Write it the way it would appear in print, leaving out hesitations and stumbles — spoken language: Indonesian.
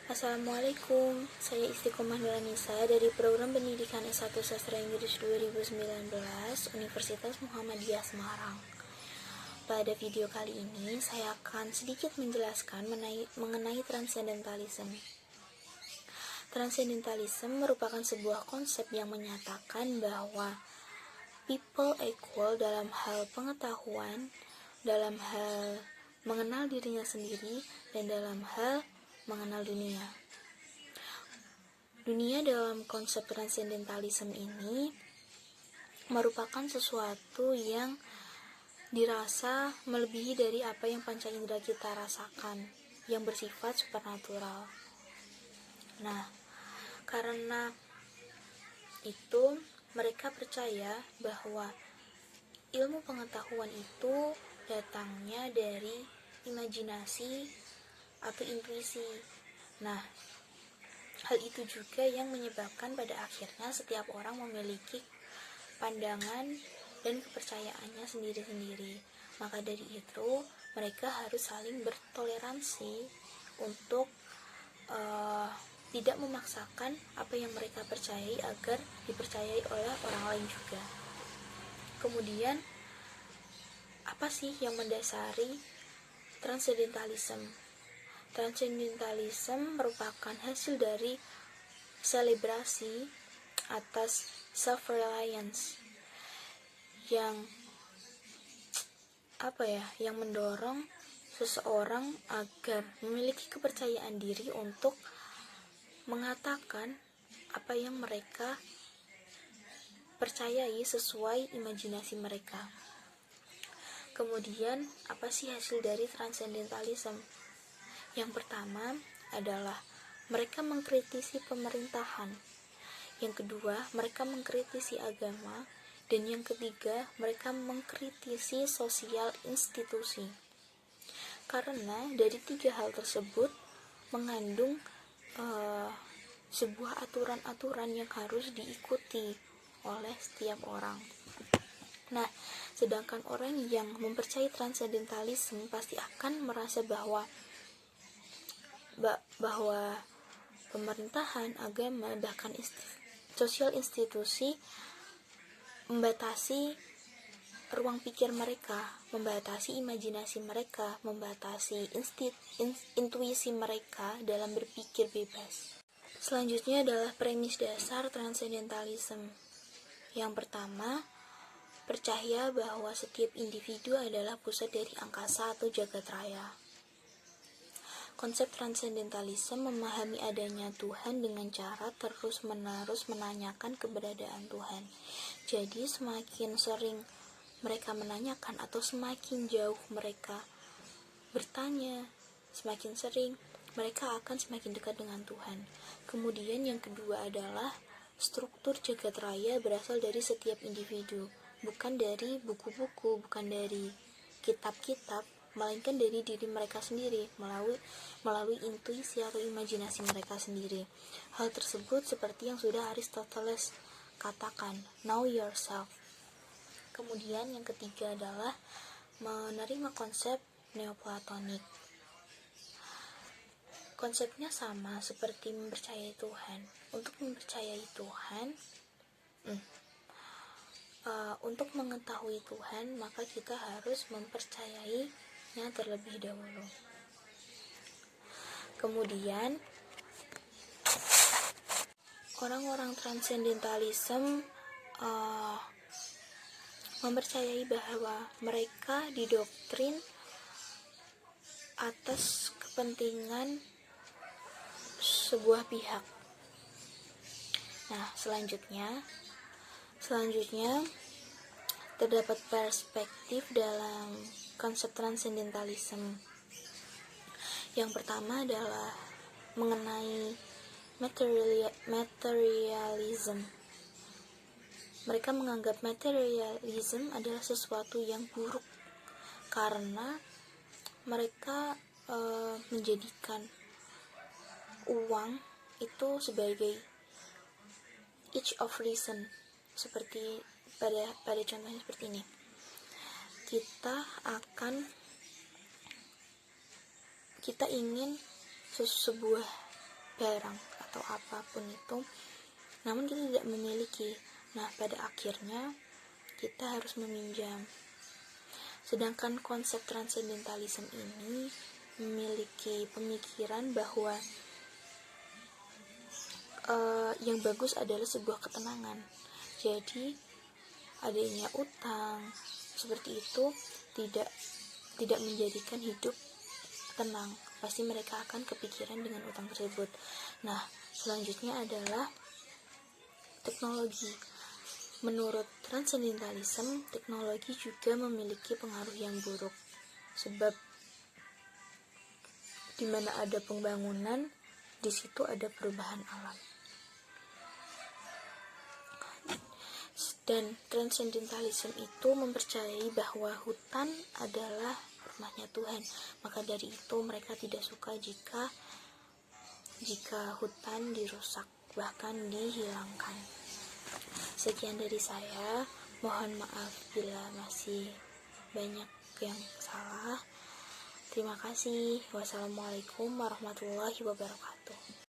Assalamualaikum, saya Istiqomah Nuranisa dari Program Pendidikan S1 Sastra Inggris 2019 Universitas Muhammadiyah Semarang. Pada video kali ini, saya akan sedikit menjelaskan mengenai transcendentalism. Transcendentalism merupakan sebuah konsep yang menyatakan bahwa people equal dalam hal pengetahuan, dalam hal mengenal dirinya sendiri, dan dalam hal mengenal dunia. Dunia dalam konsep transcendentalism ini merupakan sesuatu yang dirasa melebihi dari apa yang panca indera kita rasakan, yang bersifat supernatural. Nah, karena itu mereka percaya bahwa ilmu pengetahuan itu datangnya dari imajinasi atau intuisi. Nah, hal itu juga yang menyebabkan pada akhirnya setiap orang memiliki pandangan dan kepercayaannya sendiri-sendiri. Maka dari itu, mereka harus saling bertoleransi untuk tidak memaksakan apa yang mereka percayai agar dipercayai oleh orang lain juga. Kemudian, apa sih yang mendasari transcendentalism? Transcendentalism merupakan hasil dari selebrasi atas self-reliance yang mendorong seseorang agar memiliki kepercayaan diri untuk mengatakan apa yang mereka percayai sesuai imajinasi mereka. Kemudian, apa sih hasil dari transcendentalism? Yang pertama adalah mereka mengkritisi pemerintahan. Yang kedua, mereka mengkritisi agama. Dan yang ketiga, mereka mengkritisi sosial institusi. Karena dari tiga hal tersebut mengandung sebuah aturan-aturan yang harus diikuti oleh setiap orang. Nah, sedangkan orang yang mempercayai transcendentalism pasti akan merasa bahwa pemerintahan, agama, bahkan sosial institusi membatasi ruang pikir mereka, membatasi imajinasi mereka, membatasi intuisi mereka dalam berpikir bebas. Selanjutnya adalah premis dasar transcendentalism. Yang pertama, percaya bahwa setiap individu adalah pusat dari angkasa atau jagat raya. Konsep transcendentalism memahami adanya Tuhan dengan cara terus-menerus menanyakan keberadaan Tuhan. Jadi semakin sering mereka menanyakan atau semakin jauh mereka bertanya, semakin sering mereka akan semakin dekat dengan Tuhan. Kemudian yang kedua adalah struktur jagat raya berasal dari setiap individu, bukan dari buku-buku, bukan dari kitab-kitab, melainkan dari diri mereka sendiri melalui intuisi atau imajinasi mereka sendiri. Hal tersebut seperti yang sudah Aristoteles katakan, know yourself. Kemudian yang ketiga adalah menerima konsep neoplatonik. Konsepnya sama seperti mempercayai Tuhan. Untuk mempercayai Tuhan, untuk mengetahui Tuhan, maka kita harus mempercayainya terlebih dahulu. Kemudian, orang-orang transcendentalism mempercayai bahwa mereka didoktrin atas kepentingan sebuah pihak. Nah, selanjutnya terdapat perspektif dalam konsep transcendentalism. Yang pertama adalah mengenai materialism. Mereka menganggap materialism adalah sesuatu yang buruk karena mereka menjadikan uang itu sebagai each of reason, seperti pada contohnya seperti ini. Kita ingin sebuah barang atau apapun itu, namun kita tidak memiliki. Nah, pada akhirnya kita harus meminjam. Sedangkan konsep transcendentalism ini memiliki pemikiran bahwa yang bagus adalah sebuah ketenangan. Jadi adanya utang seperti itu tidak menjadikan hidup tenang. Pasti mereka akan kepikiran dengan utang tersebut. Nah, selanjutnya adalah teknologi. Menurut transcendentalism, teknologi juga memiliki pengaruh yang buruk. Sebab di mana ada pembangunan, di situ ada perubahan alam. Dan transcendentalism itu mempercayai bahwa hutan adalah rumahnya Tuhan. Maka dari itu mereka tidak suka jika hutan dirusak, bahkan dihilangkan. Sekian dari saya. Mohon maaf bila masih banyak yang salah. Terima kasih. Wassalamualaikum warahmatullahi wabarakatuh.